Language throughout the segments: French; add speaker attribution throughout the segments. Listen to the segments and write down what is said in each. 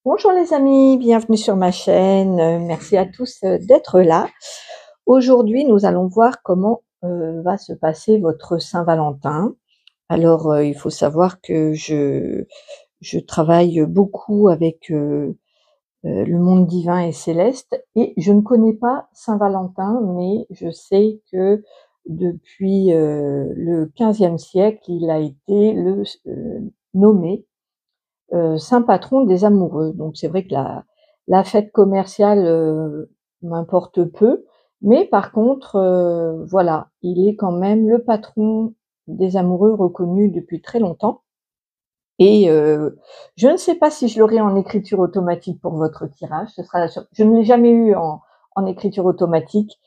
Speaker 1: Bonjour les amis, bienvenue sur ma chaîne. Merci à tous d'être là. Aujourd'hui, nous allons voir comment va se passer votre Saint-Valentin. Alors, il faut savoir que je travaille beaucoup avec le monde divin et céleste et je ne connais pas Saint-Valentin, mais je sais que depuis le XVe siècle, il a été nommé saint patron des amoureux. Donc c'est vrai que la fête commerciale, m'importe peu, mais par contre, voilà, il est quand même le patron des amoureux reconnu depuis très longtemps et je ne sais pas si je l'aurai en écriture automatique pour votre tirage, ce sera la sur je ne l'ai jamais eu en écriture automatique,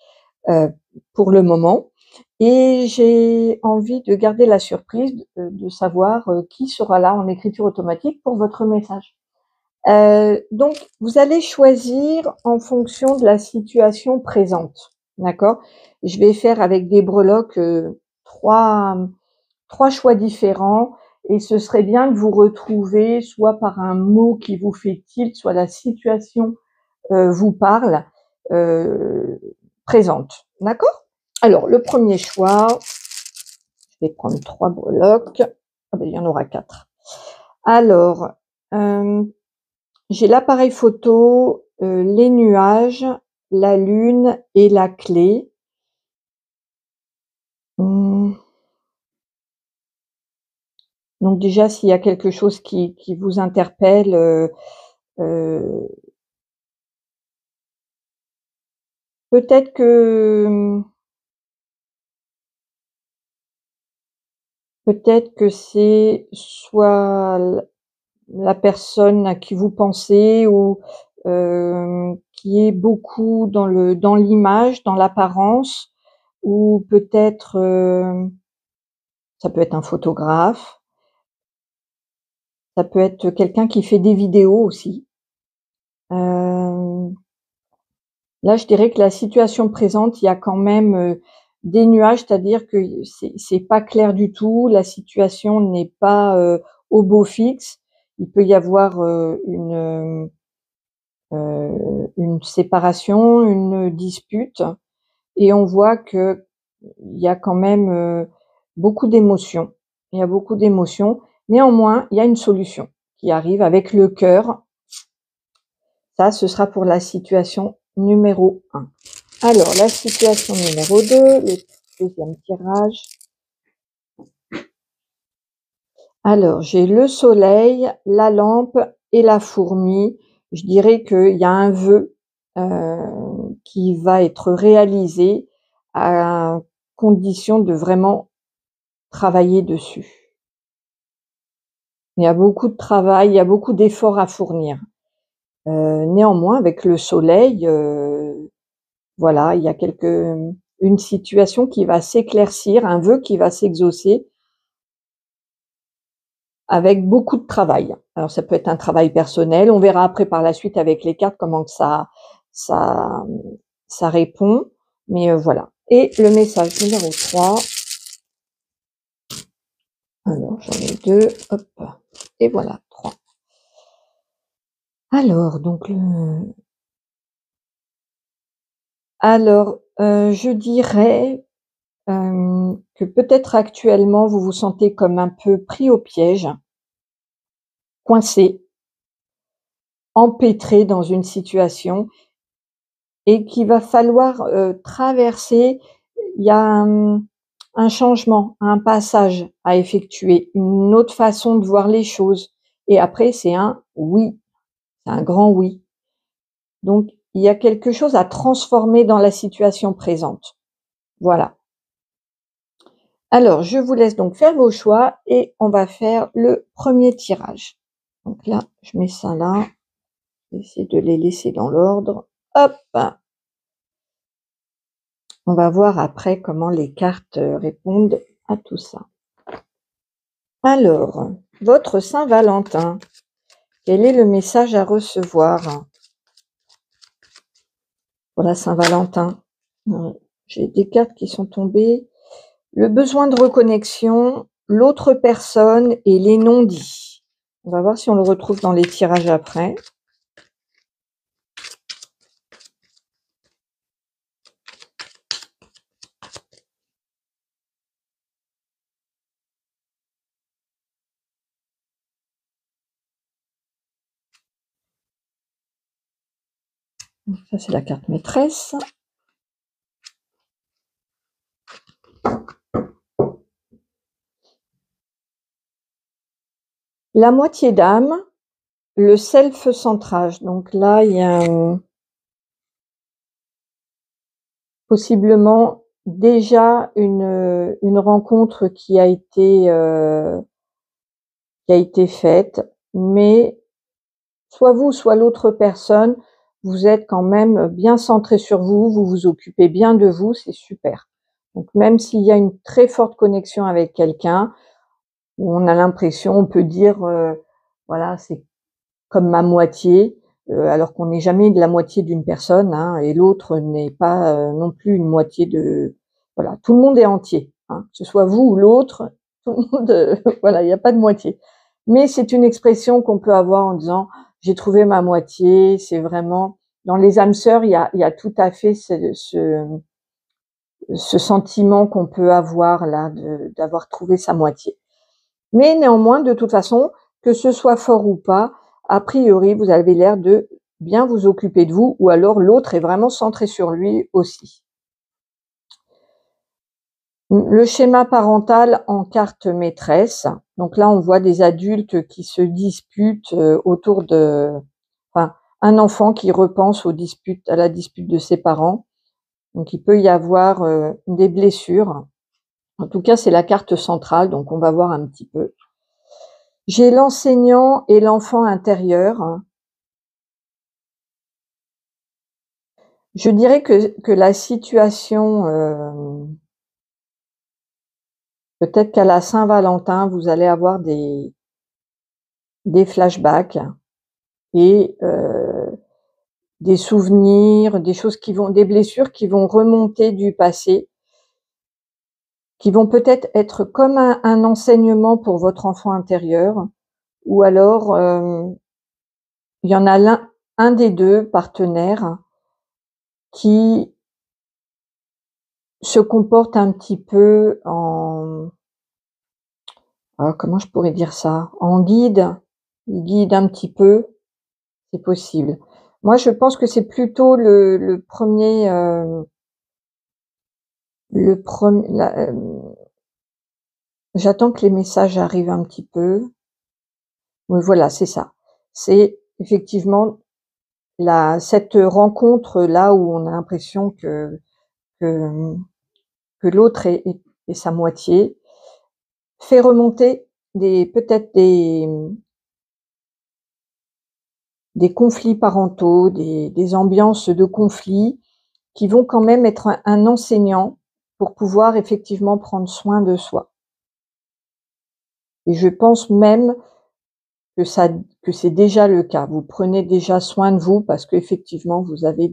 Speaker 1: pour le moment et j'ai envie de garder la surprise de savoir, qui sera là en écriture automatique pour votre message. Donc vous allez choisir en fonction de la situation présente, d'accord? Je vais faire avec des breloques, 3 3 choix différents et ce serait bien de vous retrouver soit par un mot qui vous fait tilt, soit la situation, vous parle, heu, présente, d'accord? Alors le premier choix, je vais prendre 3 breloques. Ah ben il y en aura 4. Alors, hem j'ai l'appareil photo, les nuages, la lune et la clé. Mmh, donc déjà s'il y a quelque chose qui vous interpelle, heu, peut-être que, peut-être que c'est soit la personne à qui vous pensez ou, qui est beaucoup dans l'image, dans l'apparence ou peut-être, ça peut être un photographe. Ça peut être quelqu'un qui fait des vidéos aussi. Hem, là, je dirais que la situation présente, il y a quand même, des nuages, c'est-à-dire que c'est pas clair du tout. La situation n'est pas, au beau fixe. Il peut y avoir, une séparation, une dispute et on voit qu'il y a quand même, beaucoup d'émotions. Il y a beaucoup d'émotions. Néanmoins, il y a une solution qui arrive avec le cœur. Ça, ce sera pour la situation numéro 1. Alors, la situation numéro 2, le deuxième tirage. Alors, j'ai le soleil, la lampe et la fourmi. Je dirais qu'il y a un vœu qui va être réalisé à condition de vraiment travailler dessus. Il y a beaucoup de travail, il y a beaucoup d'efforts à fournir. Néanmoins, avec le soleil, voilà, il y a une situation qui va s'éclaircir, un vœu qui va s'exaucer avec beaucoup de travail. Alors ça peut être un travail personnel, on verra après par la suite avec les cartes comment que ça ça répond, mais voilà. Et le message numéro 3, alors j'en ai 2, hop, et voilà 3. Alors donc je dirais, que peut-être actuellement vous vous sentez comme un peu pris au piège, coincé, empêtré dans une situation et qu'il va falloir, traverser. Il y a un changement, un passage à effectuer, une autre façon de voir les choses et après c'est un oui, c'est un grand oui. Donc il y a quelque chose à transformer dans la situation présente. Voilà. Alors je vous laisse donc faire vos choix et on va faire le premier tirage. Donc là, je mets ça là, je vais essayer de les laisser dans l'ordre. Hop! On va voir après comment les cartes, répondent à tout ça. Alors, votre Saint-Valentin, quel est le message à recevoir pour la Saint-Valentin? J'ai des cartes qui sont tombées. Le besoin de reconnexion, l'autre personne et les non-dits. On va voir si on le retrouve dans les tirages après. Ça, c'est la carte maîtresse. La moitié d'âme, le self-centrage. Donc là, il y a possiblement déjà une rencontre qui a été faite, mais soit vous, soit l'autre personne, vous êtes quand même bien centré sur vous, vous vous occupez bien de vous, c'est super. Donc même s'il y a une très forte connexion avec quelqu'un, où on a l'impression, on peut dire, voilà, c'est comme ma moitié, alors qu'on n'est jamais de la moitié d'une personne, hein, et l'autre n'est pas non plus une moitié de... Voilà, tout le monde est entier, hein, que ce soit vous ou l'autre, tout le monde, voilà, il n'y a pas de moitié. Mais c'est une expression qu'on peut avoir en disant j'ai trouvé ma moitié. C'est vraiment dans les âmes sœurs, il y a tout à fait ce sentiment qu'on peut avoir là d'avoir trouvé sa moitié. Mais néanmoins, de toute façon, que ce soit fort ou pas, a priori, vous avez l'air de bien vous occuper de vous, ou alors l'autre est vraiment centré sur lui aussi. Le schéma parental en carte maîtresse. Donc là, on voit des adultes qui se disputent autour de... Enfin, un enfant qui repense à la dispute de ses parents. Donc il peut y avoir des blessures. En tout cas, c'est la carte centrale, donc on va voir un petit peu. J'ai l'enseignant et l'enfant intérieur. Je dirais que la situation, peut-être qu'à la Saint-Valentin, vous allez avoir des flashbacks et des souvenirs, des blessures qui vont remonter du passé, qui vont peut-être être comme un enseignement pour votre enfant intérieur, ou alors il y en a un des deux partenaires qui se comporte un petit peu en... comment je pourrais dire ça? En guide. Il guide un petit peu, c'est possible. Moi, je pense que c'est plutôt le premier... j'attends que les messages arrivent un petit peu. Oui, voilà, c'est ça. C'est effectivement cette rencontre-là où on a l'impression que, que l'autre est sa moitié, fait remonter peut-être des conflits parentaux, des ambiances de conflits qui vont quand même être un enseignant pour pouvoir effectivement prendre soin de soi. Et je pense même que c'est déjà le cas. Vous prenez déjà soin de vous parce qu'effectivement vous avez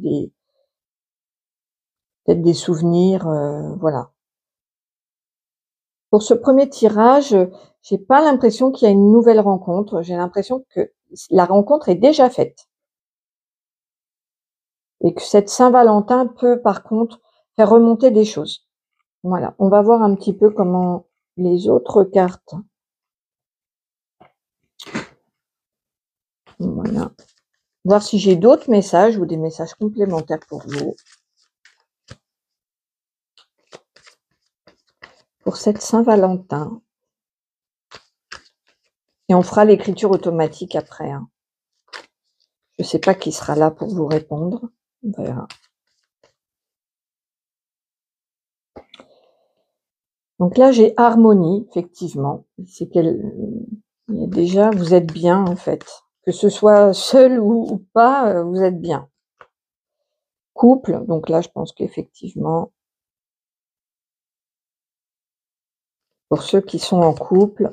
Speaker 1: peut-être des souvenirs, voilà. Pour ce premier tirage, j'ai pas l'impression qu'il y a une nouvelle rencontre. J'ai l'impression que la rencontre est déjà faite. Et que cette Saint-Valentin peut par contre faire remonter des choses. Voilà, on va voir un petit peu comment les autres cartes. Voilà. Voir si j'ai d'autres messages ou des messages complémentaires pour vous. Pour cette Saint-Valentin. Et on fera l'écriture automatique après. Hein. Je ne sais pas qui sera là pour vous répondre. On verra. Donc là, j'ai harmonie, effectivement. C'est déjà, vous êtes bien, en fait. Que ce soit seul ou pas, vous êtes bien. Couple, donc là, je pense qu'effectivement, pour ceux qui sont en couple,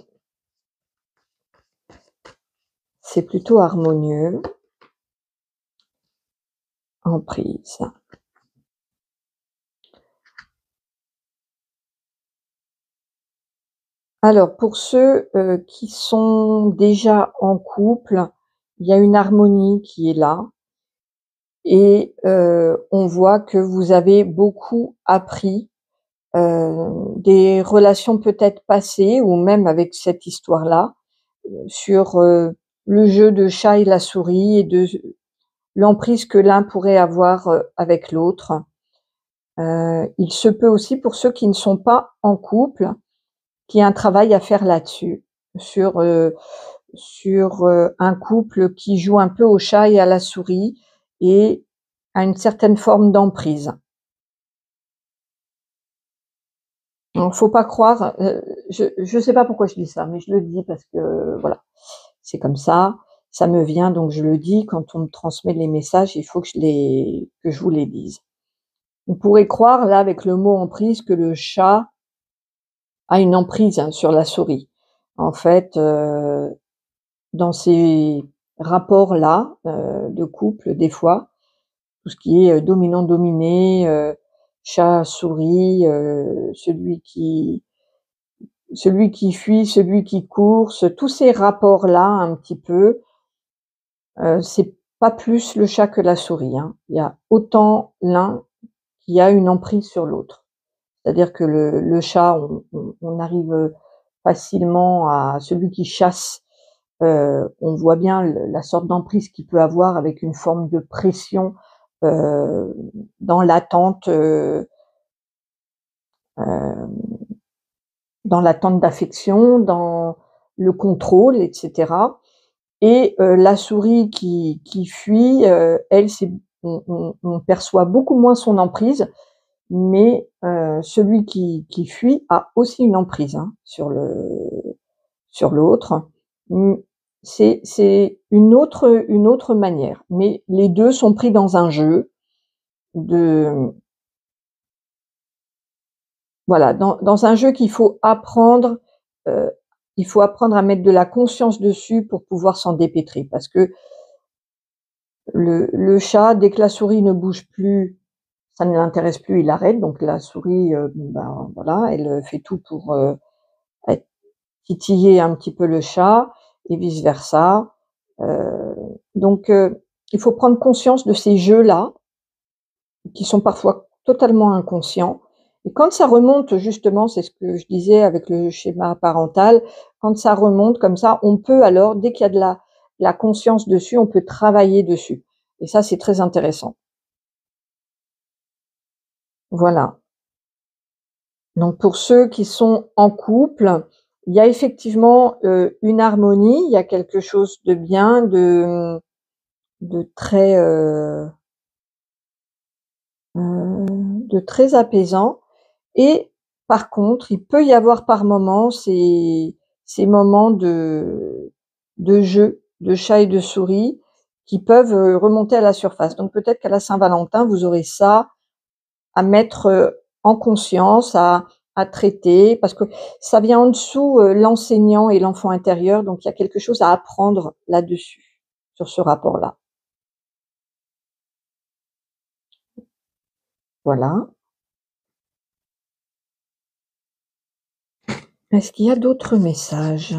Speaker 1: c'est plutôt harmonieux. En prise. Alors, pour ceux qui sont déjà en couple, il y a une harmonie qui est là. Et on voit que vous avez beaucoup appris des relations peut-être passées ou même avec cette histoire-là sur le jeu de chat et la souris et de l'emprise que l'un pourrait avoir avec l'autre. Il se peut aussi pour ceux qui ne sont pas en couple, qu'il y ait un travail à faire là-dessus, sur un couple qui joue un peu au chat et à la souris et a une certaine forme d'emprise. Donc faut pas croire, je sais pas pourquoi je dis ça, mais je le dis parce que voilà, c'est comme ça me vient donc je le dis. Quand on me transmet les messages, il faut que je vous les dise. On pourrait croire là avec le mot emprise que le chat a une emprise, hein, sur la souris. En fait, dans ces rapports-là, de couple, des fois, tout ce qui est, dominant-dominé, chat-souris, celui qui fuit, celui qui court, tous ces rapports-là un petit peu, c'est pas plus le chat que la souris, hein. Il y a autant l'un qui a une emprise sur l'autre. C'est-à-dire que le chat, on arrive facilement à celui qui chasse, on voit bien la sorte d'emprise qu'il peut avoir avec une forme de pression, heu, dans l'attente, dans l'attente d'affection, dans le contrôle et cetera. Et la souris qui fuit, elle, on perçoit beaucoup moins son emprise, mais celui qui fuit a aussi une emprise, hein, sur l'autre. Mmh, c'est une autre manière, mais les 2 sont pris dans un jeu de voilà, dans un jeu heu, il faut apprendre à mettre de la conscience dessus pour pouvoir s'en dépêtrer. Parce que le chat, dès que la souris ne bouge plus, ça ne l'intéresse plus, il arrête. Donc la souris, ben, voilà, elle fait tout pour, être titiller un petit peu le chat et vice versa. Heu, donc il faut prendre conscience de ces jeux-là, qui sont parfois totalement inconscients. Et quand ça remonte justement, c'est ce que je disais avec le schéma parental, quand ça remonte comme ça, on peut alors, dès qu'il y a de la conscience dessus, on peut travailler dessus. Et ça, c'est très intéressant. Voilà. Donc pour ceux qui sont en couple, il y a effectivement, une harmonie, il y a quelque chose de bien, de très, de très apaisant. Et par contre, il peut y avoir par moments ces moments de jeu, de chat et de souris qui peuvent, remonter à la surface. Donc peut-être qu'à la Saint-Valentin, vous aurez ça à mettre, en conscience, à traiter, parce que ça vient en dessous, l'enseignant et l'enfant intérieur, donc il y a quelque chose à apprendre là-dessus, sur ce rapport-là. Voilà. Est-ce qu'il y a d'autres messages?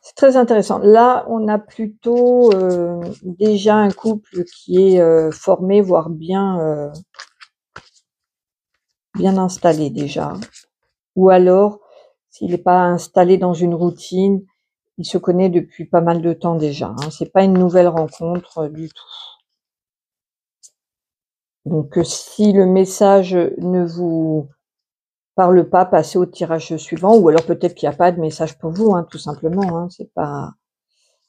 Speaker 1: C'est très intéressant. Là, on a plutôt, déjà un couple qui est, formé, voire bien installé déjà. Ou alors, s'il n'est pas installé dans une routine, il se connaît depuis pas mal de temps déjà, hein. C'est pas une nouvelle rencontre, du tout. Donc, si le message ne vous parle pas, passez au tirage suivant, ou alors peut-être qu'il y a pas de message pour vous, hein, tout simplement, hein, c'est pas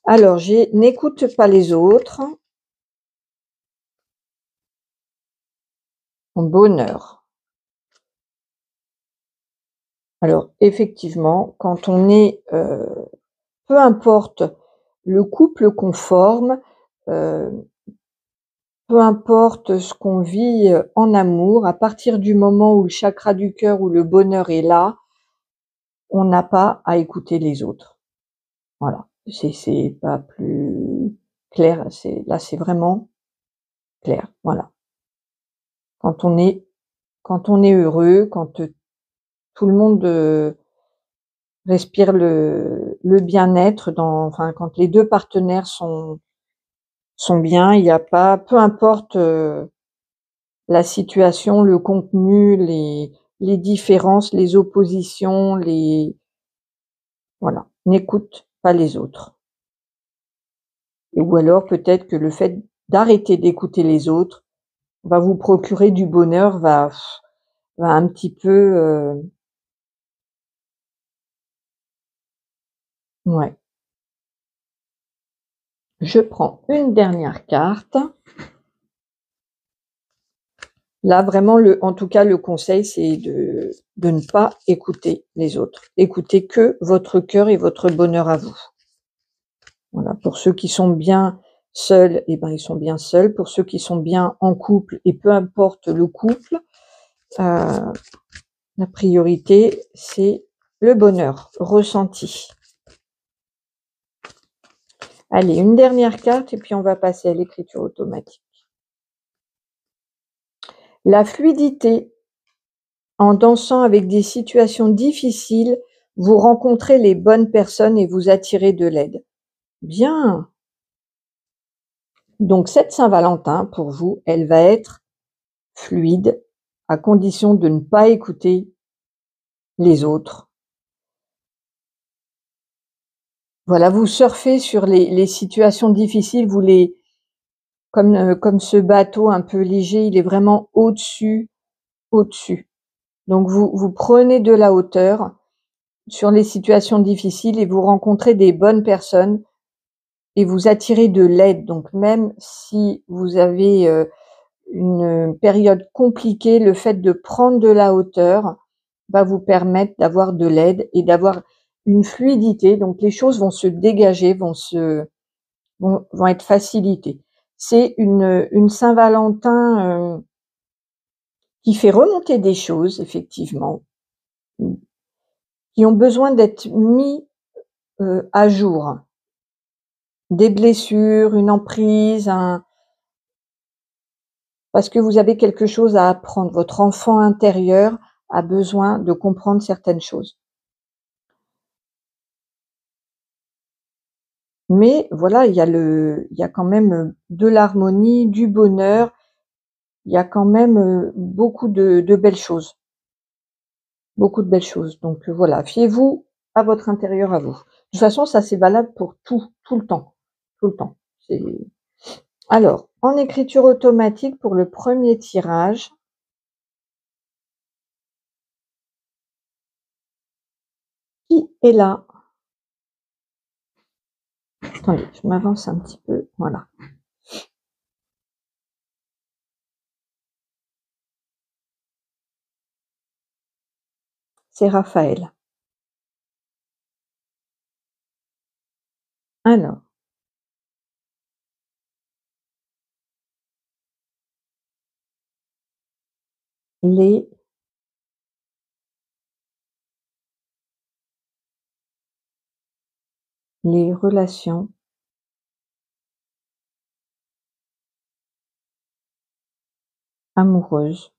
Speaker 1: alors j'ai n'écoute pas les autres, ton bonheur. Alors effectivement, quand on est, peu importe le couple qu'on forme, heu, peu importe ce qu'on vit, en amour, à partir du moment où le chakra du cœur, où le bonheur est là, on n'a pas à écouter les autres. Voilà, c'est pas plus clair, c'est vraiment clair, voilà. Quand on est quand on est heureux, quand, tout le monde, respire le bien-être dans enfin, quand les 2 partenaires sont bien, il y a pas peu importe, la situation, le contenu, les différences, les oppositions, les voilà. n'écoute pas les autres. Ou alors peut-être que le fait d'arrêter d'écouter les autres va vous procurer du bonheur, va un petit peu, ouais. Je prends une dernière carte. Là, vraiment, en tout cas, le conseil, c'est de ne pas écouter les autres. Écoutez que votre cœur et votre bonheur à vous. Voilà, pour ceux qui sont bien seuls, eh ben, ils sont bien seuls. Pour ceux qui sont bien en couple, et peu importe le couple, la priorité, c'est le bonheur ressenti. Allez, une dernière carte et puis on va passer à l'écriture automatique. La fluidité. En dansant avec des situations difficiles, vous rencontrez les bonnes personnes et vous attirez de l'aide. Bien. Donc cette Saint-Valentin, pour vous, elle va être fluide, à condition de ne pas écouter les autres. Voilà, vous surfez sur les situations difficiles, vous les comme ce bateau un peu léger, il est vraiment au-dessus, au-dessus. Donc vous prenez de la hauteur sur les situations difficiles et vous rencontrez des bonnes personnes et vous attirez de l'aide. Donc même si vous avez, une période compliquée, le fait de prendre de la hauteur va vous permettre d'avoir de l'aide et d'avoir une fluidité. Donc les choses vont se dégager, vont être facilitées. C'est une Saint-Valentin, qui fait remonter des choses effectivement, qui ont besoin d'être mis, à jour. Des blessures, une emprise, parce que vous avez quelque chose à apprendre. Votre enfant intérieur a besoin de comprendre certaines choses. Mais voilà, il y a quand même, de l'harmonie, du bonheur, il y a quand même, beaucoup de belles choses. Beaucoup de belles choses. Donc, voilà, fiez-vous à votre intérieur à vous. De toute façon, ça c'est valable pour tout le temps. Tout le temps. C'est alors, en écriture automatique pour le premier tirage, qui est là? Attendez, je m'avance un petit peu, voilà. C'est Raphaël. Alors, les relations amoureuses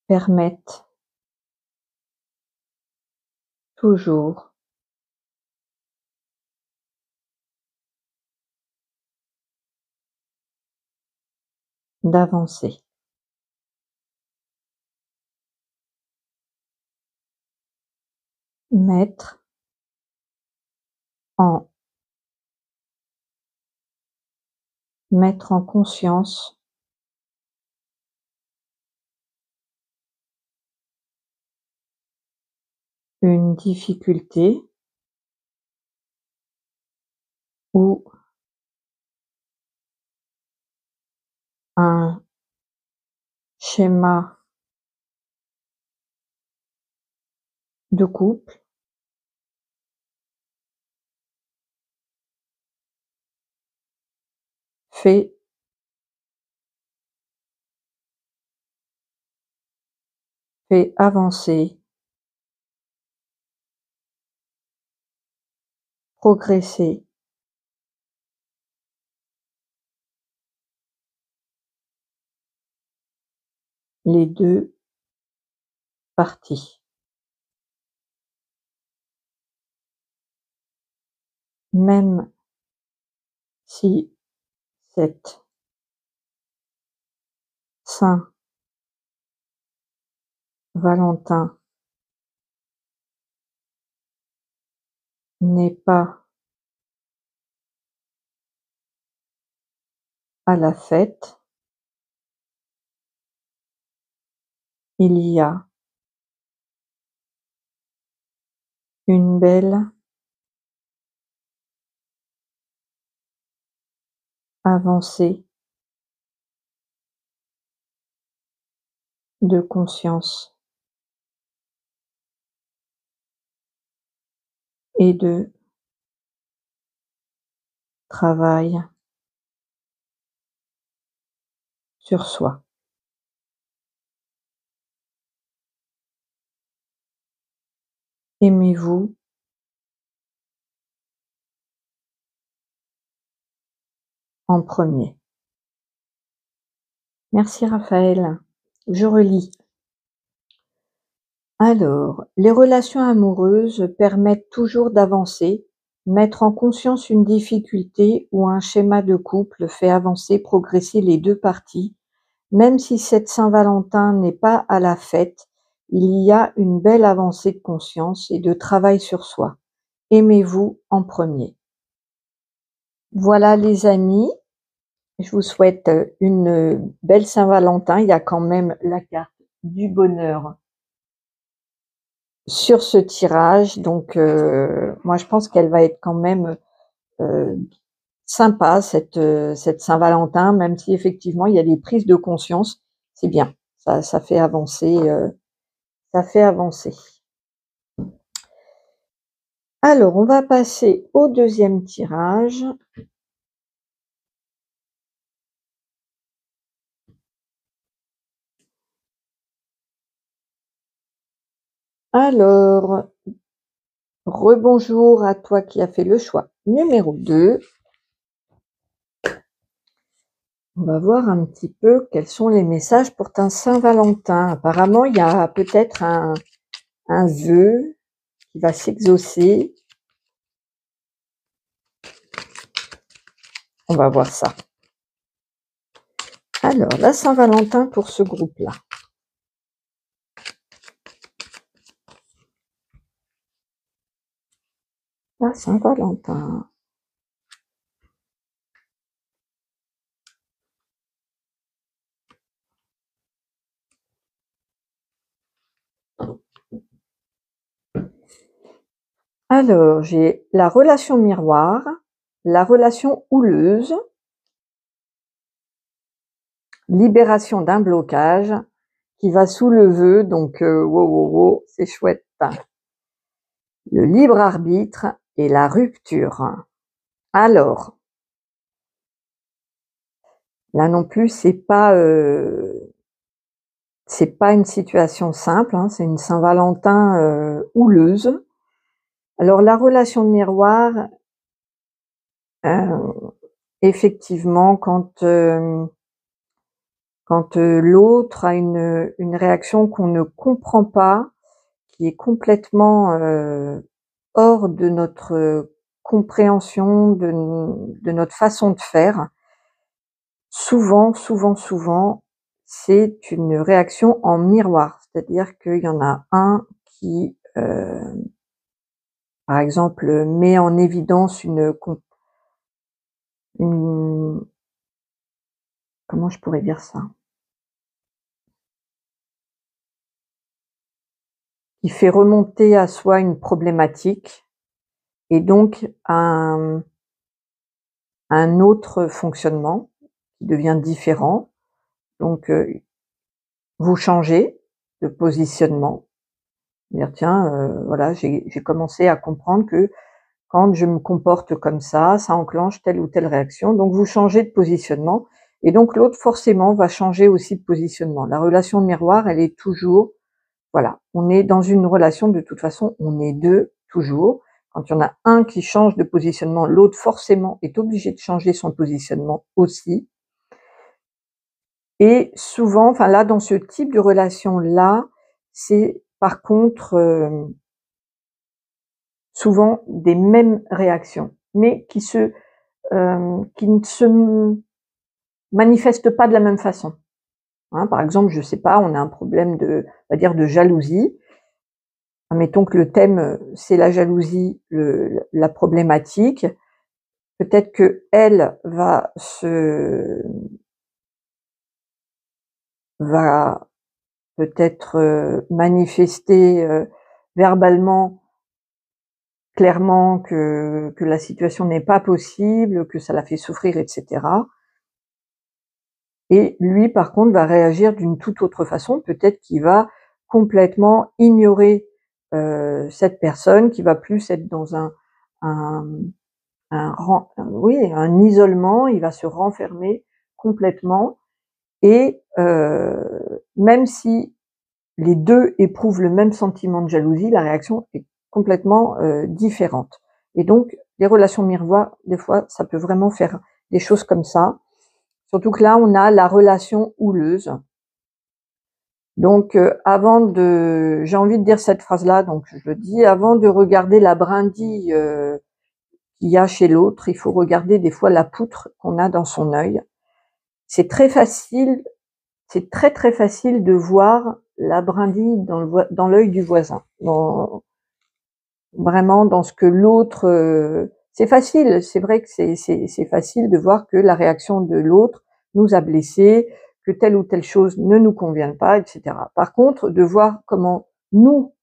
Speaker 1: permettent toujours d'avancer. Mettre en mettre en conscience une difficulté ou un schéma de couple fait avancer, progresser les 2 parties. Même si cette Saint-Valentin n'est pas à la fête, il y a une belle avancée de conscience et de travail sur soi. Aimez-vous en premier. Merci Raphaël. Je relis. Alors, les relations amoureuses permettent toujours d'avancer. Mettre en conscience une difficulté ou un schéma de couple fait avancer, progresser les deux parties. Même si cette Saint-Valentin n'est pas à la fête, il y a une belle avancée de conscience et de travail sur soi. Aimez-vous en premier. Voilà les amis, je vous souhaite une belle Saint-Valentin. Il y a quand même la carte du bonheur sur ce tirage, donc moi je pense qu'elle va être quand même sympa cette Saint-Valentin, même si effectivement il y a des prises de conscience, c'est bien, ça fait avancer, ça fait avancer. Alors on va passer au deuxième tirage. Alors, rebonjour à toi qui as fait le choix numéro 2. On va voir un petit peu quels sont les messages pour ta Saint-Valentin. Apparemment, il y a peut-être un vœu qui va s'exaucer. On va voir ça. Alors, la Saint-Valentin pour ce groupe-là. La Saint-Valentin. Alors, j'ai la relation miroir, la relation houleuse, libération d'un blocage qui va sous le vœu, donc wow, c'est chouette. Le libre arbitre et la rupture. Alors, là non plus, c'est pas une situation simple, hein, c'est une Saint-Valentin houleuse. Alors la relation de miroir, effectivement, quand l'autre a une réaction qu'on ne comprend pas, qui est complètement hors de notre compréhension, de notre façon de faire, souvent, c'est une réaction en miroir. C'est-à-dire qu'il y en a un qui, par exemple, met en évidence comment je pourrais dire ça? Qui fait remonter à soi une problématique et donc un autre fonctionnement qui devient différent. Donc, vous changez de positionnement. Dire tiens, voilà, j'ai commencé à comprendre que quand je me comporte comme ça enclenche telle ou telle réaction. Donc vous changez de positionnement et donc l'autre forcément va changer aussi de positionnement. La relation miroir, elle est toujours, voilà, on est dans une relation de toute façon, on est deux toujours. Quand il y en a un qui change de positionnement, l'autre forcément est obligé de changer son positionnement aussi. Et souvent, enfin là, dans ce type de relation-là, c'est par contre souvent des mêmes réactions, mais qui ne se manifestent pas de la même façon. Hein, par exemple, je sais pas, on a un problème on va dire de jalousie. Admettons que le thème, c'est la jalousie, la problématique. Peut-être qu'elle va peut-être, manifester, verbalement, clairement que la situation n'est pas possible, que ça la fait souffrir et cetera. Et lui, par contre, va réagir d'une toute autre façon. Peut-être qu'il va complètement ignorer, cette personne, qui va plus être dans un un isolement, il va se renfermer complètement et même si les 2 éprouvent le même sentiment de jalousie, la réaction est complètement, différente et donc les relations miroirs, des fois, ça peut vraiment faire des choses comme ça. Surtout que là, on a la relation houleuse. Donc avant de j'ai envie de dire cette phrase-là, donc je le dis: «Avant de regarder la brindille, qu'il y a chez l'autre, il faut regarder des fois la poutre qu'on a dans son œil». C'est très facile, c'est très, très facile de voir la brindille dans l'œil du voisin, vraiment dans ce que l'autre, c'est facile, c'est vrai que c'est facile de voir que la réaction de l'autre nous a blessés, que telle ou telle chose ne nous convient pas et cetera. Par contre, de voir comment nous,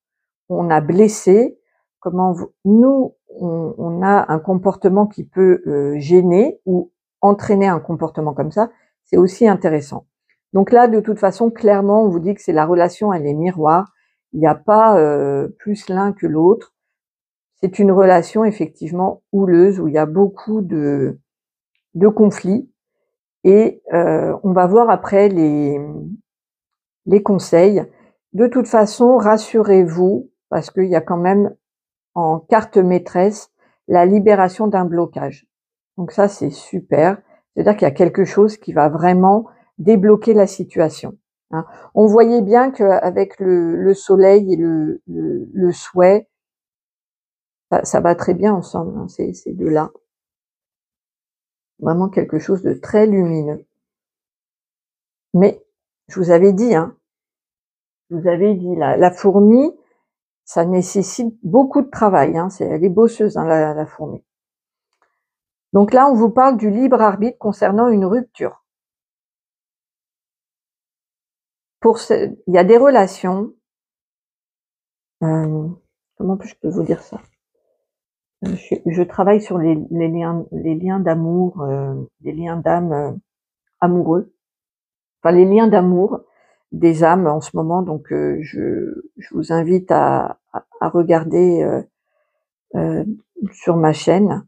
Speaker 1: on a blessé, comment nous, on a un comportement qui peut, gêner ou entraîner un comportement comme ça, c'est aussi intéressant. Donc là, de toute façon, clairement, on vous dit que c'est la relation, elle est miroir. Il n'y a pas, plus l'un que l'autre. C'est une relation effectivement houleuse où il y a beaucoup de conflits et on va voir après les conseils. De toute façon, rassurez-vous parce qu'il y a quand même en carte maîtresse la libération d'un blocage. Donc ça, c'est super. C'est-à-dire qu'il y a quelque chose qui va vraiment débloquer la situation, hein. On voyait bien qu'avec le soleil et le souhait, ça va très bien ensemble, hein, ces deux-là. Vraiment quelque chose de très lumineux. Mais je vous avais dit, hein, je vous avais dit, la fourmi, ça nécessite beaucoup de travail, hein, elle est bosseuse, hein, la fourmi. Donc là, on vous parle du libre arbitre concernant une rupture. Il y a des relations, comment je peux vous dire ça? Je travaille sur les liens d'amour, les liens d'âme, amoureux, enfin les liens d'amour des âmes en ce moment. Donc je vous invite à regarder sur ma chaîne.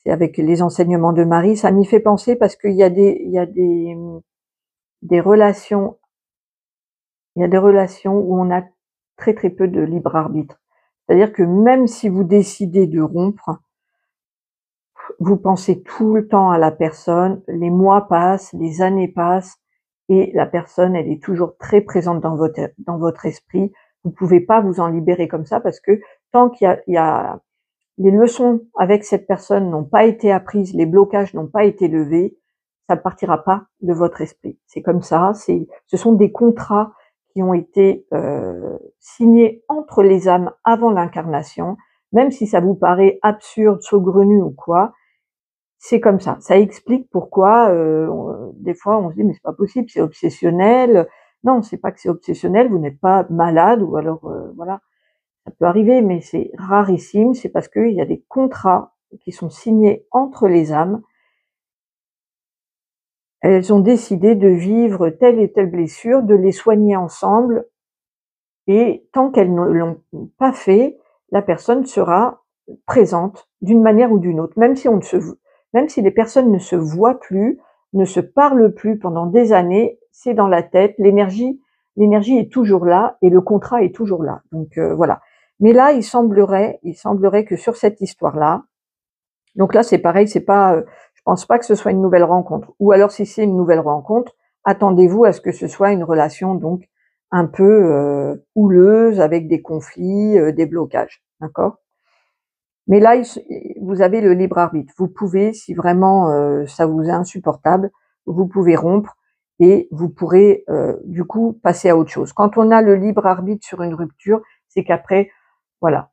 Speaker 1: C'est avec les enseignements de Marie. Ça m'y fait penser parce qu'il y a des relations, il y a des relations où on a très très peu de libre arbitre. C'est-à-dire que même si vous décidez de rompre, vous pensez tout le temps à la personne, les mois passent, les années passent, et la personne, elle est toujours très présente dans votre esprit. Vous pouvez pas vous en libérer comme ça parce que tant il y a les leçons avec cette personne n'ont pas été apprises, les blocages n'ont pas été levés, ça ne partira pas de votre esprit. C'est comme ça, ce sont des contrats qui ont été signés entre les âmes avant l'incarnation, même si ça vous paraît absurde, saugrenu ou quoi, c'est comme ça. Ça explique pourquoi des fois on se dit mais c'est pas possible, c'est obsessionnel. Non, c'est pas que c'est obsessionnel, vous n'êtes pas malade ou alors voilà, ça peut arriver, mais c'est rarissime. C'est parce qu'il y a des contrats qui sont signés entre les âmes. Elles ont décidé de vivre telle et telle blessure, de les soigner ensemble, et tant qu'elles ne l'ont pas fait, la personne sera présente d'une manière ou d'une autre, même si les personnes ne se voient plus, ne se parlent plus pendant des années, c'est dans la tête, l'énergie est toujours là et le contrat est toujours là. Donc voilà. Mais là, il semblerait que sur cette histoire-là, donc là c'est pareil, c'est pas, je pense pas que ce soit une nouvelle rencontre. Ou alors si c'est une nouvelle rencontre, attendez-vous à ce que ce soit une relation donc un peu houleuse avec des conflits, des blocages, d'accord? Mais là, vous avez le libre arbitre. Vous pouvez, si vraiment ça vous est insupportable, vous pouvez rompre et vous pourrez du coup passer à autre chose. Quand on a le libre arbitre sur une rupture, c'est qu'après, voilà,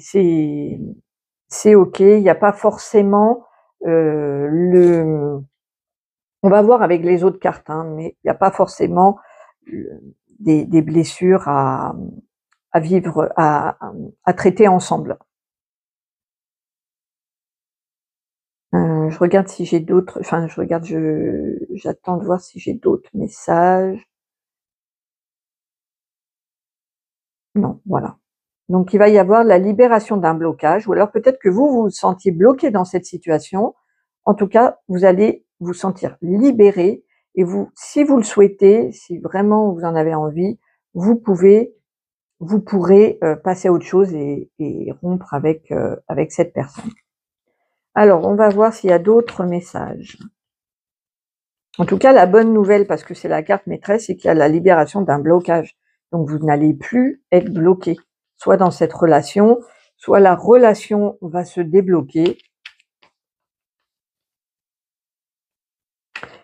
Speaker 1: c'est ok, il n'y a pas forcément on va voir avec les autres cartes, hein, mais il n'y a pas forcément des blessures à vivre, à traiter ensemble. Je regarde si j'ai d'autres, enfin je regarde, j'attends de voir si j'ai d'autres messages. Non, voilà. Donc il va y avoir la libération d'un blocage, ou alors peut-être que vous vous sentiez bloqué dans cette situation. En tout cas, vous allez vous sentir libéré, et vous, si vous le souhaitez, si vraiment vous en avez envie, vous pourrez passer à autre chose et rompre avec cette personne. Alors, on va voir s'il y a d'autres messages. En tout cas, la bonne nouvelle, parce que c'est la carte maîtresse, c'est qu'il y a la libération d'un blocage. Donc, vous n'allez plus être bloqué, soit dans cette relation, soit la relation va se débloquer.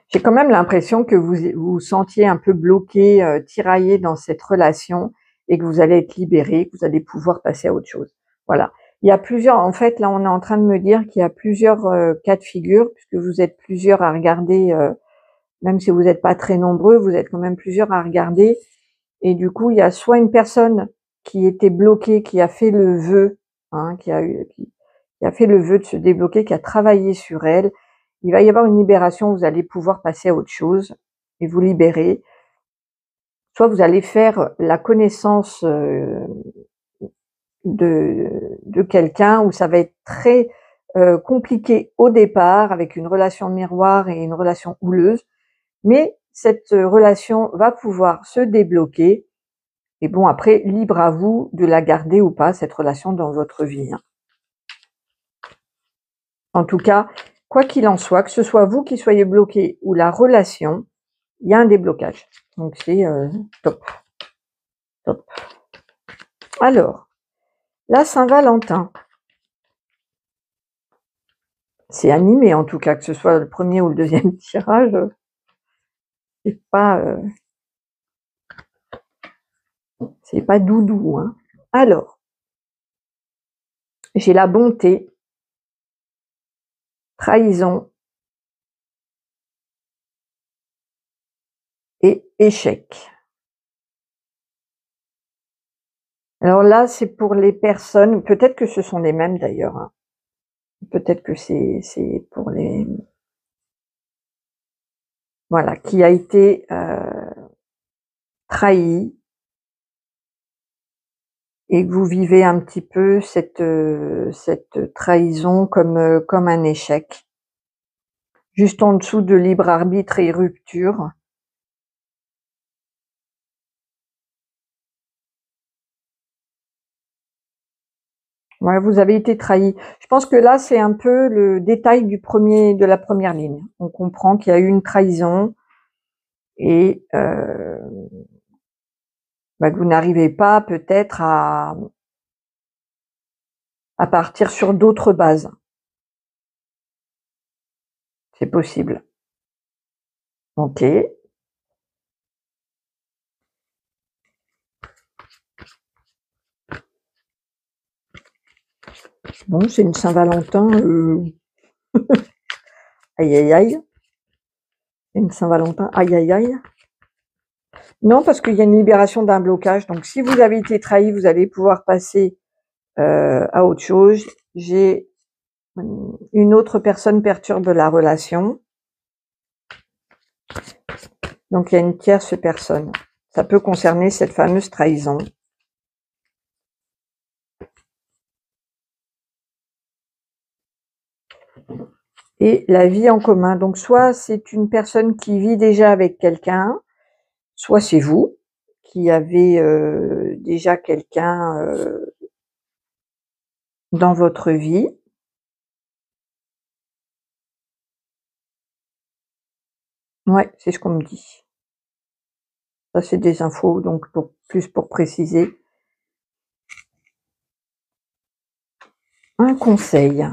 Speaker 1: J'ai quand même l'impression que vous vous sentiez un peu bloqué, tiraillé dans cette relation, et que vous allez être libéré, que vous allez pouvoir passer à autre chose. Voilà. Il y a plusieurs, en fait, là, on est en train de me dire qu'il y a plusieurs cas de figure, puisque vous êtes plusieurs à regarder, même si vous n'êtes pas très nombreux, vous êtes quand même plusieurs à regarder. Et du coup, il y a soit une personne qui était bloquée, qui a fait le vœu, hein, qui a fait le vœu de se débloquer, qui a travaillé sur elle. Il va y avoir une libération, vous allez pouvoir passer à autre chose et vous libérer. Soit vous allez faire la connaissance de quelqu'un où ça va être très compliqué au départ, avec une relation miroir et une relation houleuse, mais cette relation va pouvoir se débloquer. Et bon, après, libre à vous de la garder ou pas, cette relation, dans votre vie. En tout cas, quoi qu'il en soit, que ce soit vous qui soyez bloqué ou la relation, il y a un déblocage. Donc c'est top. Top. Alors, la Saint-Valentin. C'est animé en tout cas, que ce soit le premier ou le deuxième tirage. C'est pas doudou, hein. Alors, j'ai la bonté, trahison et échec. Alors là, c'est pour les personnes, peut-être que ce sont les mêmes d'ailleurs, hein. Peut-être que c'est pour les... Voilà, qui a été trahi, et que vous vivez un petit peu cette trahison comme un échec. Juste en dessous de libre arbitre et rupture. Ouais, vous avez été trahi. Je pense que là, c'est un peu le détail de la première ligne. On comprend qu'il y a eu une trahison et que vous n'arrivez pas peut-être à partir sur d'autres bases. C'est possible. Ok. Bon, c'est une Saint-Valentin. Aïe, aïe, aïe. Une Saint-Valentin. Aïe, aïe, aïe. Non, parce qu'il y a une libération d'un blocage. Donc, si vous avez été trahi, vous allez pouvoir passer à autre chose. J'ai une autre personne perturbe la relation. Donc, il y a une tierce personne. Ça peut concerner cette fameuse trahison. Et la vie en commun. Donc, soit c'est une personne qui vit déjà avec quelqu'un, soit c'est vous qui avez déjà quelqu'un dans votre vie. Ouais, c'est ce qu'on me dit. Ça, c'est des infos, donc plus pour préciser. Un conseil.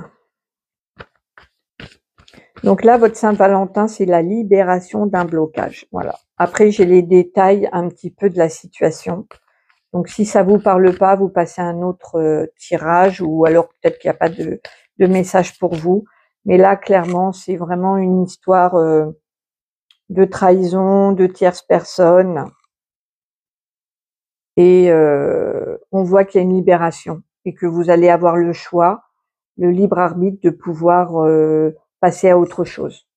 Speaker 1: Donc là, votre Saint-Valentin, c'est la libération d'un blocage. Voilà. Après, j'ai les détails un petit peu de la situation. Donc, si ça vous parle pas, vous passez un autre tirage, ou alors peut-être qu'il n'y a pas de message pour vous. Mais là, clairement, c'est vraiment une histoire de trahison, de tierce personne. Et on voit qu'il y a une libération et que vous allez avoir le choix, le libre arbitre de pouvoir passer à autre chose.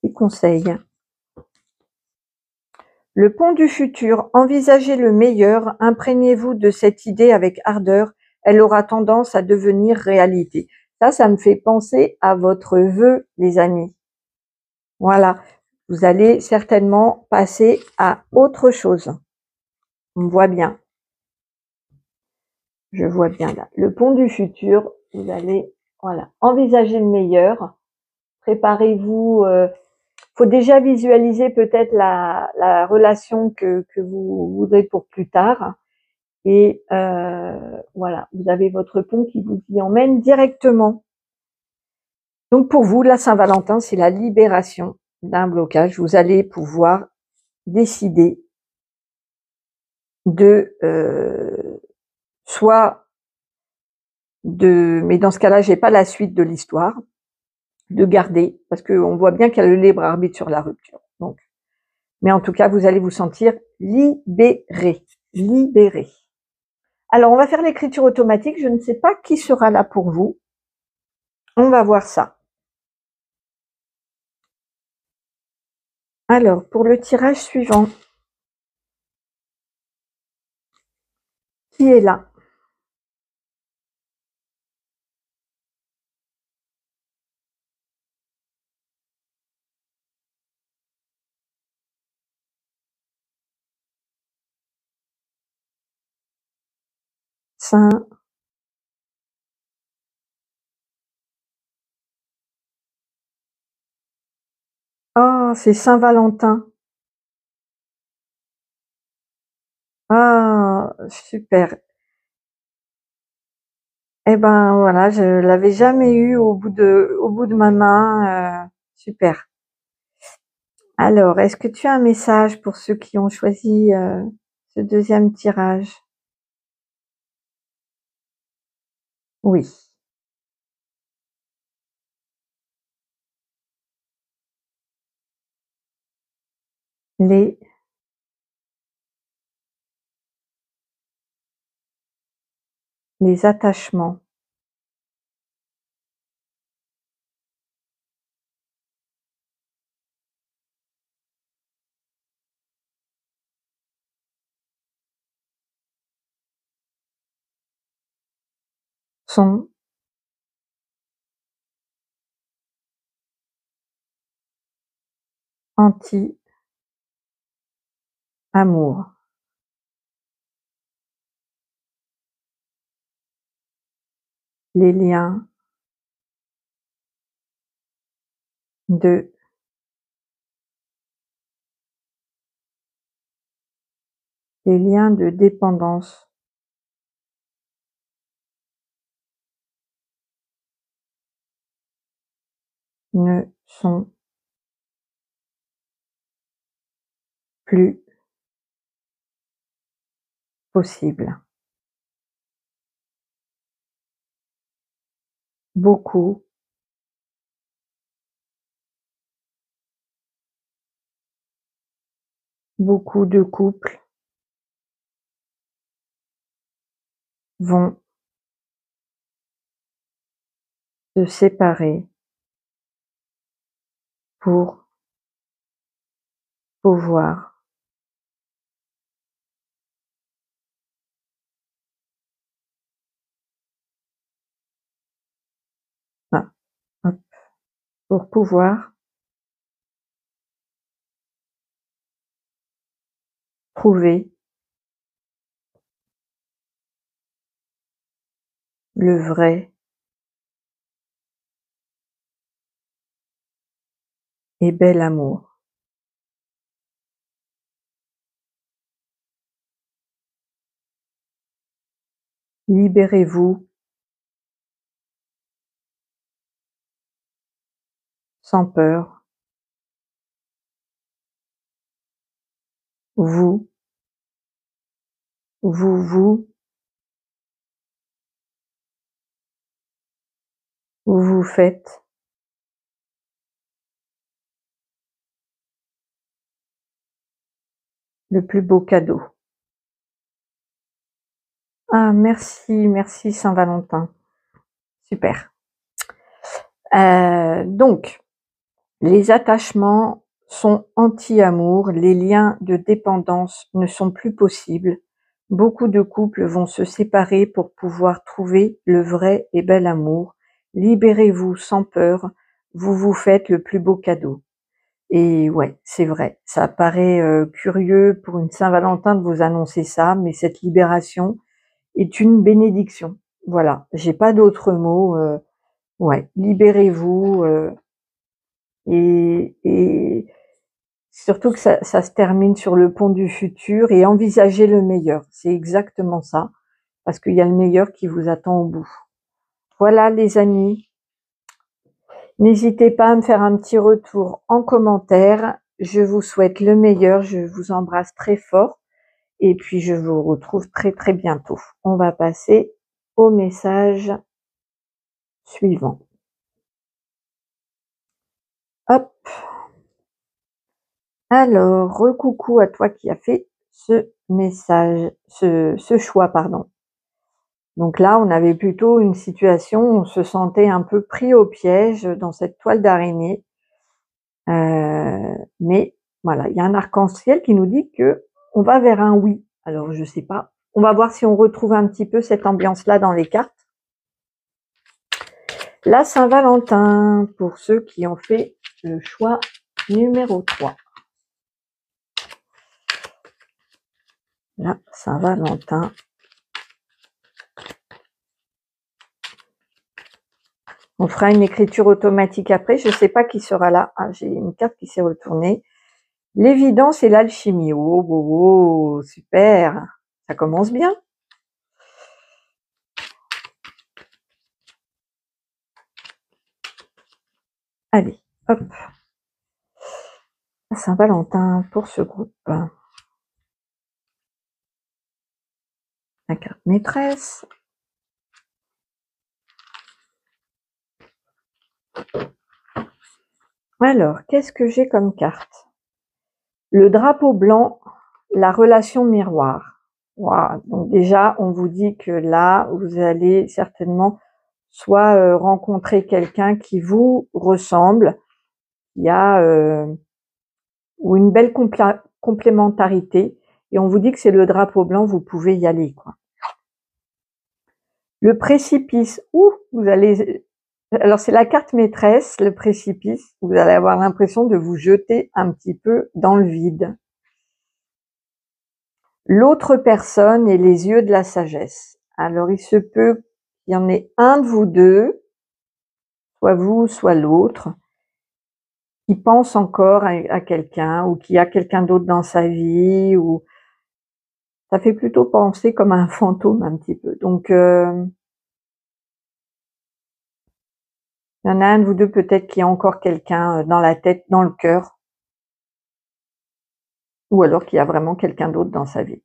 Speaker 1: Et conseil. Le pont du futur, envisagez le meilleur, imprégnez-vous de cette idée avec ardeur, elle aura tendance à devenir réalité. Ça me fait penser à votre vœu, les amis. Voilà, vous allez certainement passer à autre chose. On voit bien. Je vois bien là. Le pont du futur, vous allez, voilà, envisager le meilleur. Préparez-vous. Faut déjà visualiser peut-être la relation que vous voudrez pour plus tard. Et voilà, vous avez votre pont qui vous y emmène directement. Donc pour vous, la Saint-Valentin, c'est la libération d'un blocage. Vous allez pouvoir décider de soit mais dans ce cas-là, j'ai pas la suite de l'histoire, de garder, parce qu'on voit bien qu'il y a le libre arbitre sur la rupture. Donc, mais en tout cas, vous allez vous sentir libéré, libéré. Alors, on va faire l'écriture automatique. Je ne sais pas qui sera là pour vous. On va voir ça. Alors, pour le tirage suivant, qui est là? Saint. Ah, c'est Saint-Valentin. Ah, super. Eh ben voilà, je l'avais jamais eu au bout de ma main. Super. Alors, est-ce que tu as un message pour ceux qui ont choisi ce deuxième tirage? Oui. Les attachements sont anti-amour. Les liens de dépendance ne sont plus possibles. Beaucoup de couples vont se séparer pour pouvoir ah, hop, pour pouvoir trouver le vrai et bel amour. Libérez-vous sans peur. Vous, vous vous faites le plus beau cadeau. Ah merci, merci Saint-Valentin. Super. Donc, les attachements sont anti-amour, les liens de dépendance ne sont plus possibles. Beaucoup de couples vont se séparer pour pouvoir trouver le vrai et bel amour. Libérez-vous sans peur, vous vous faites le plus beau cadeau. Et ouais, c'est vrai, ça paraît curieux pour une Saint-Valentin de vous annoncer ça, mais cette libération est une bénédiction. Voilà, j'ai pas d'autres mots. Ouais, libérez-vous et surtout que ça se termine sur le pont du futur et envisagez le meilleur. C'est exactement ça, parce qu'il y a le meilleur qui vous attend au bout. Voilà les amis, n'hésitez pas à me faire un petit retour en commentaire. Je vous souhaite le meilleur, je vous embrasse très fort et puis je vous retrouve très très bientôt. On va passer au message suivant. Hop. Alors, recoucou à toi qui as fait ce message, ce choix, pardon. Donc là, on avait plutôt une situation où on se sentait un peu pris au piège dans cette toile d'araignée. Mais voilà, il y a un arc-en-ciel qui nous dit que on va vers un oui. Alors, je sais pas. On va voir si on retrouve un petit peu cette ambiance-là dans les cartes. La Saint-Valentin, pour ceux qui ont fait le choix numéro 3. La Saint-Valentin. On fera une écriture automatique après. Je ne sais pas qui sera là. Ah, j'ai une carte qui s'est retournée. L'évidence et l'alchimie. Oh, oh, oh, super. Ça commence bien. Allez, hop. Saint-Valentin pour ce groupe. La carte maîtresse. Alors, qu'est-ce que j'ai comme carte? Le drapeau blanc, la relation miroir. Wow. Donc déjà, on vous dit que là, vous allez certainement soit rencontrer quelqu'un qui vous ressemble, il y a ou une belle complémentarité, et on vous dit que c'est le drapeau blanc, vous pouvez y aller, quoi. Le précipice, vous allez, alors c'est la carte maîtresse, le précipice, vous allez avoir l'impression de vous jeter un petit peu dans le vide. L'autre personne et les yeux de la sagesse. Alors il se peut qu'il y en ait un de vous deux, soit vous, soit l'autre, qui pense encore à quelqu'un ou qui a quelqu'un d'autre dans sa vie, ou ça fait plutôt penser comme un fantôme un petit peu. Donc il y en a un de vous deux peut-être qui a encore quelqu'un dans la tête, dans le cœur, ou alors qu'il y a vraiment quelqu'un d'autre dans sa vie.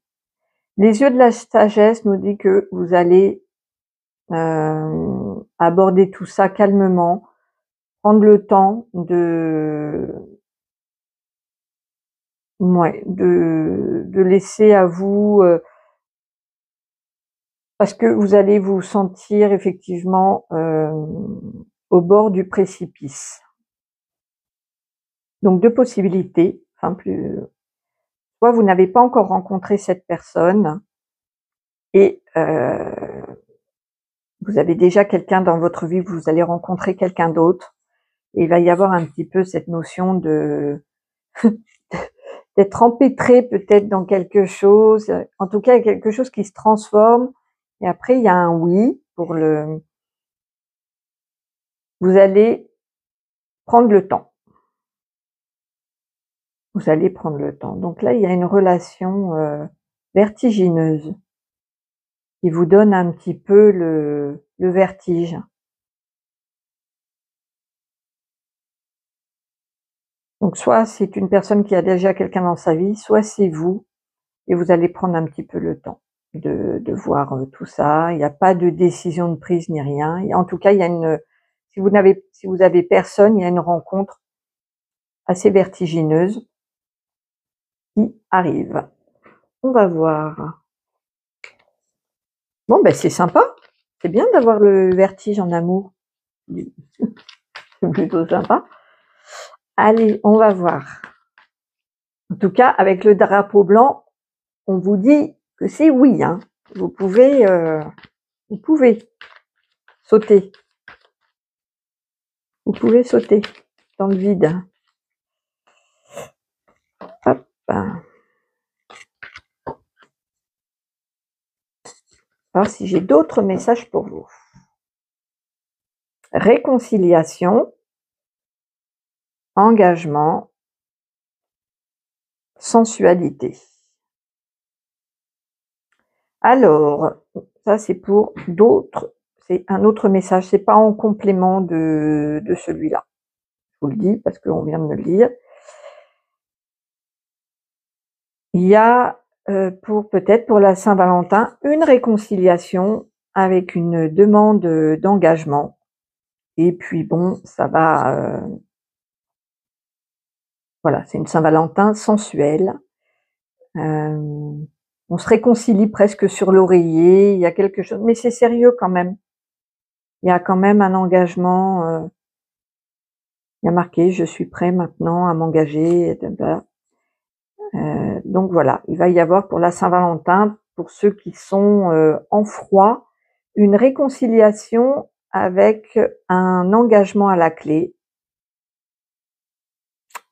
Speaker 1: Les yeux de la sagesse nous dit que vous allez aborder tout ça calmement, prendre le temps de laisser à vous, parce que vous allez vous sentir effectivement au bord du précipice. Donc deux possibilités, enfin plus, soit vous n'avez pas encore rencontré cette personne et vous avez déjà quelqu'un dans votre vie, vous allez rencontrer quelqu'un d'autre, et il va y avoir un petit peu cette notion de d'être empêtré peut-être dans quelque chose, en tout cas quelque chose qui se transforme, et après il y a un oui pour le, vous allez prendre le temps. Vous allez prendre le temps. Donc là, il y a une relation vertigineuse qui vous donne un petit peu le vertige. Donc soit c'est une personne qui a déjà quelqu'un dans sa vie, soit c'est vous, et vous allez prendre un petit peu le temps de voir tout ça. Il n'y a pas de décision de prise ni rien. En tout cas, il y a si vous avez personne, il y a une rencontre assez vertigineuse qui arrive. On va voir. Bon, ben c'est sympa. C'est bien d'avoir le vertige en amour. C'est plutôt sympa. Allez, on va voir. En tout cas, avec le drapeau blanc, on vous dit que c'est oui. Hein. Vous pouvez sauter. Vous pouvez sauter dans le vide. Hop. Alors, si j'ai d'autres messages pour vous. Réconciliation, engagement, sensualité. Alors, ça c'est pour d'autres, c'est un autre message, c'est pas en complément de celui-là. Je vous le dis parce qu'on vient de me le dire. Il y a peut-être pour la Saint-Valentin une réconciliation avec une demande d'engagement. Et puis bon, ça va. Voilà, c'est une Saint-Valentin sensuelle. On se réconcilie presque sur l'oreiller. Il y a quelque chose, mais c'est sérieux quand même. Il y a quand même un engagement. Il y a marqué, je suis prêt maintenant à m'engager. Donc voilà, il va y avoir pour la Saint-Valentin, pour ceux qui sont en froid, une réconciliation avec un engagement à la clé.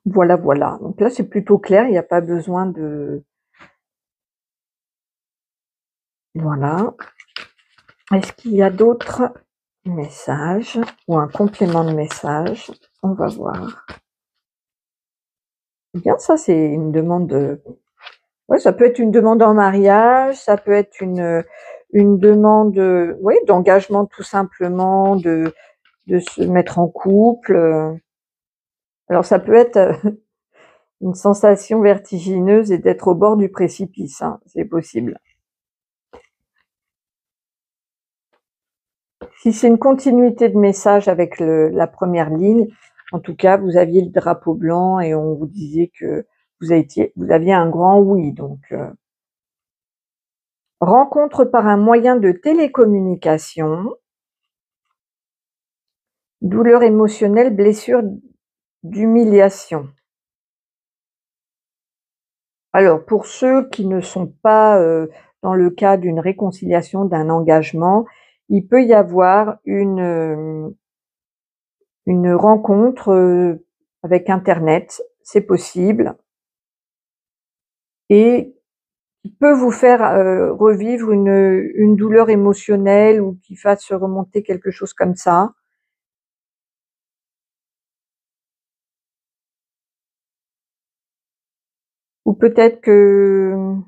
Speaker 1: Voilà, voilà. Donc là, c'est plutôt clair, il n'y a pas besoin de... Voilà. Est-ce qu'il y a d'autres messages ou un complément de message? On va voir. Bien, ça, c'est une demande de... Ouais, ça peut être une demande en mariage, ça peut être une demande, oui, d'engagement tout simplement, de se mettre en couple. Alors ça peut être une sensation vertigineuse et d'être au bord du précipice, hein, c'est possible. Si c'est une continuité de message avec la première ligne, en tout cas, vous aviez le drapeau blanc et on vous disait que vous aviez un grand oui. Donc, rencontre par un moyen de télécommunication, douleur émotionnelle, blessure d'humiliation. Alors, pour ceux qui ne sont pas dans le cas d'une réconciliation, d'un engagement, il peut y avoir une rencontre avec Internet, c'est possible, et qui peut vous faire revivre une douleur émotionnelle ou qui fasse remonter quelque chose comme ça. Ou peut-être que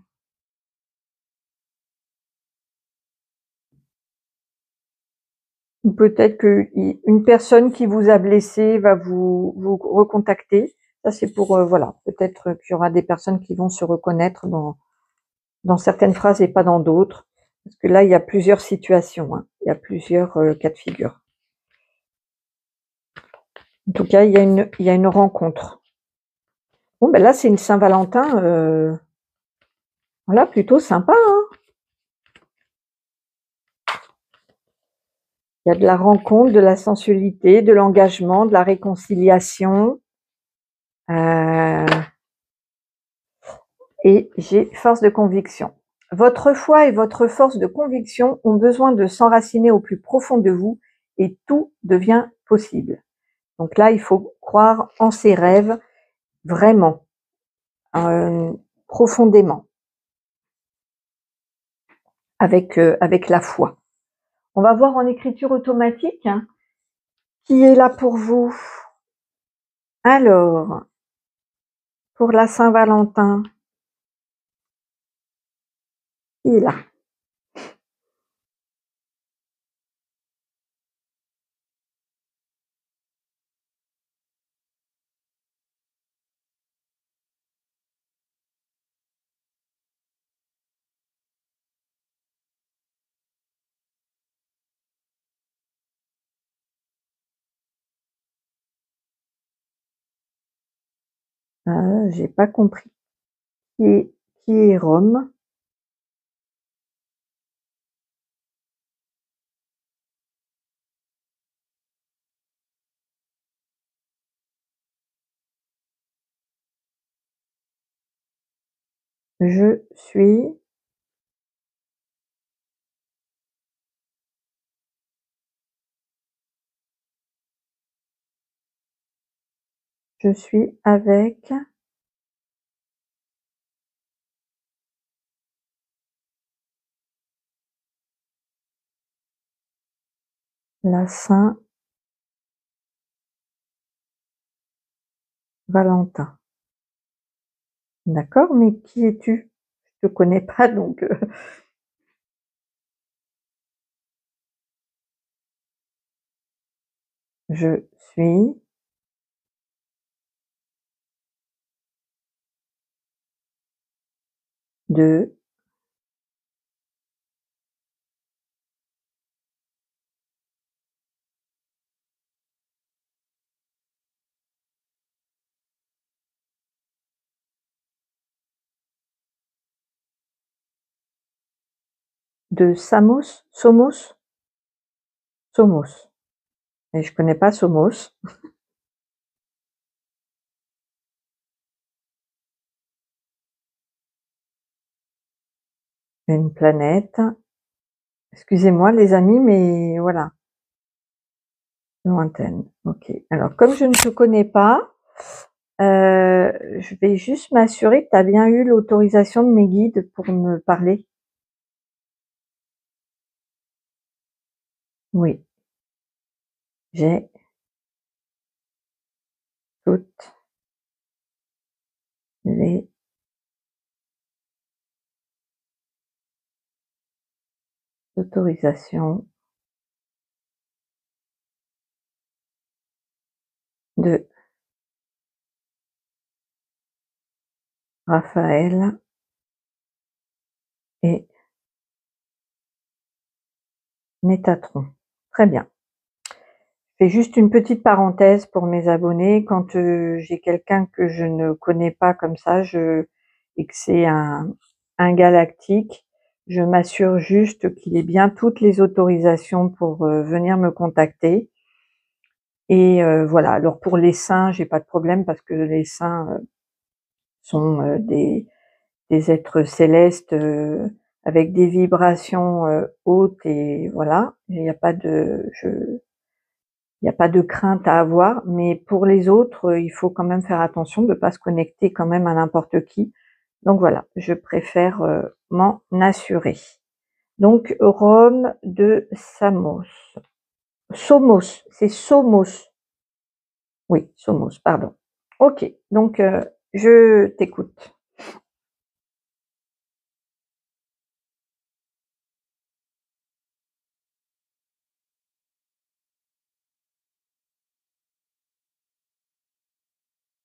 Speaker 1: une personne qui vous a blessé va vous recontacter. Ça, c'est pour, voilà, peut-être qu'il y aura des personnes qui vont se reconnaître dans certaines phrases et pas dans d'autres. Parce que là, il y a plusieurs situations, hein. Il y a plusieurs cas de figure. En tout cas, il y a une rencontre. Bon, ben là, c'est une Saint-Valentin, voilà, plutôt sympa, hein. Il y a de la rencontre, de la sensualité, de l'engagement, de la réconciliation. Et j'ai force de conviction. Votre foi et votre force de conviction ont besoin de s'enraciner au plus profond de vous et tout devient possible. Donc là, il faut croire en ses rêves vraiment, profondément, avec la foi. On va voir en écriture automatique, hein, qui est là pour vous. Alors, pour la Saint-Valentin, qui est là? J'ai pas compris. Qui est Rome? Je suis avec la Saint-Valentin. D'accord, mais qui es-tu? Je te connais pas donc je suis de Samos? Somos? Somos. Et je connais pas Somos. Une planète. Excusez-moi les amis, mais voilà, lointaine. OK. Alors comme je ne te connais pas, je vais juste m'assurer que tu as bien eu l'autorisation de mes guides pour me parler. Oui, j'ai toutes les autorisations de Raphaël et Métatron. Très bien. Je fais juste une petite parenthèse pour mes abonnés. Quand j'ai quelqu'un que je ne connais pas comme ça, et que c'est un galactique, je m'assure juste qu'il ait bien toutes les autorisations pour venir me contacter. Et voilà. Alors pour les saints, j'ai pas de problème parce que les saints sont des êtres célestes avec des vibrations hautes et voilà. Il n'y a pas de il n'y a pas de crainte à avoir, mais pour les autres, il faut quand même faire attention de ne pas se connecter quand même à n'importe qui. Donc voilà, je préfère m'en assurer. Donc Rome de Samos. Somos, c'est Somos. Oui, Somos, pardon. Ok, donc je t'écoute.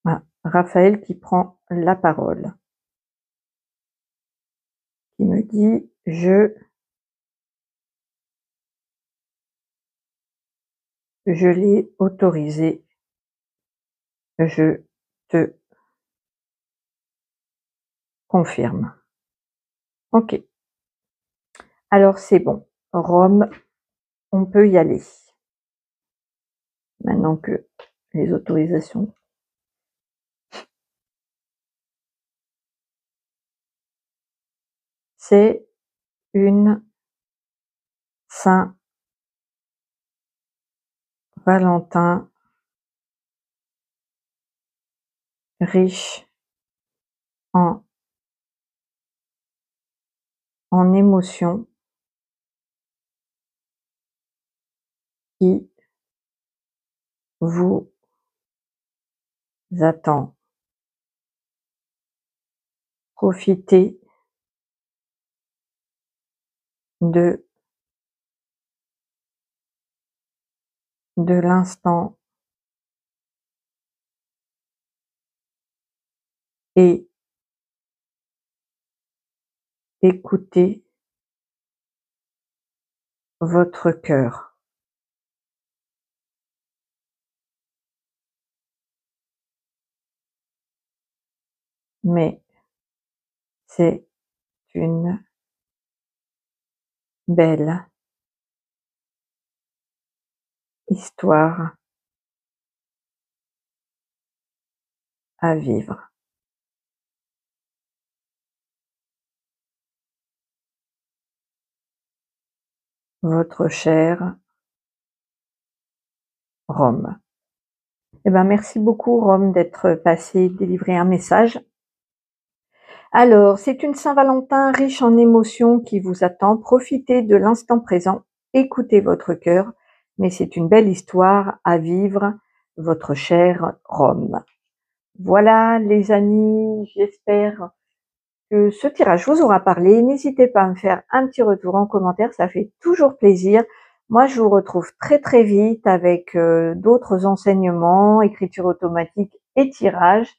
Speaker 1: Ah, Raphaël qui prend la parole, qui me dit je l'ai autorisé, je te confirme. Ok, alors c'est bon. Rome, on peut y aller. Maintenant que les autorisations. C'est une Saint-Valentin riche en, en émotions qui vous attend. Profitez de l'instant et écoutez votre cœur. mais c'est une belle histoire à vivre. Votre chère Rome. Eh ben, merci beaucoup Rome d'être passée délivrer un message. Alors, c'est une Saint-Valentin riche en émotions qui vous attend. Profitez de l'instant présent, écoutez votre cœur, mais c'est une belle histoire à vivre, votre chère Rome. Voilà les amis, j'espère que ce tirage vous aura parlé. N'hésitez pas à me faire un petit retour en commentaire, ça fait toujours plaisir. Moi, je vous retrouve très très vite avec d'autres enseignements, écriture automatique et tirage,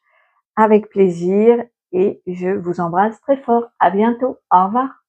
Speaker 1: avec plaisir, et je vous embrasse très fort. À bientôt. Au revoir.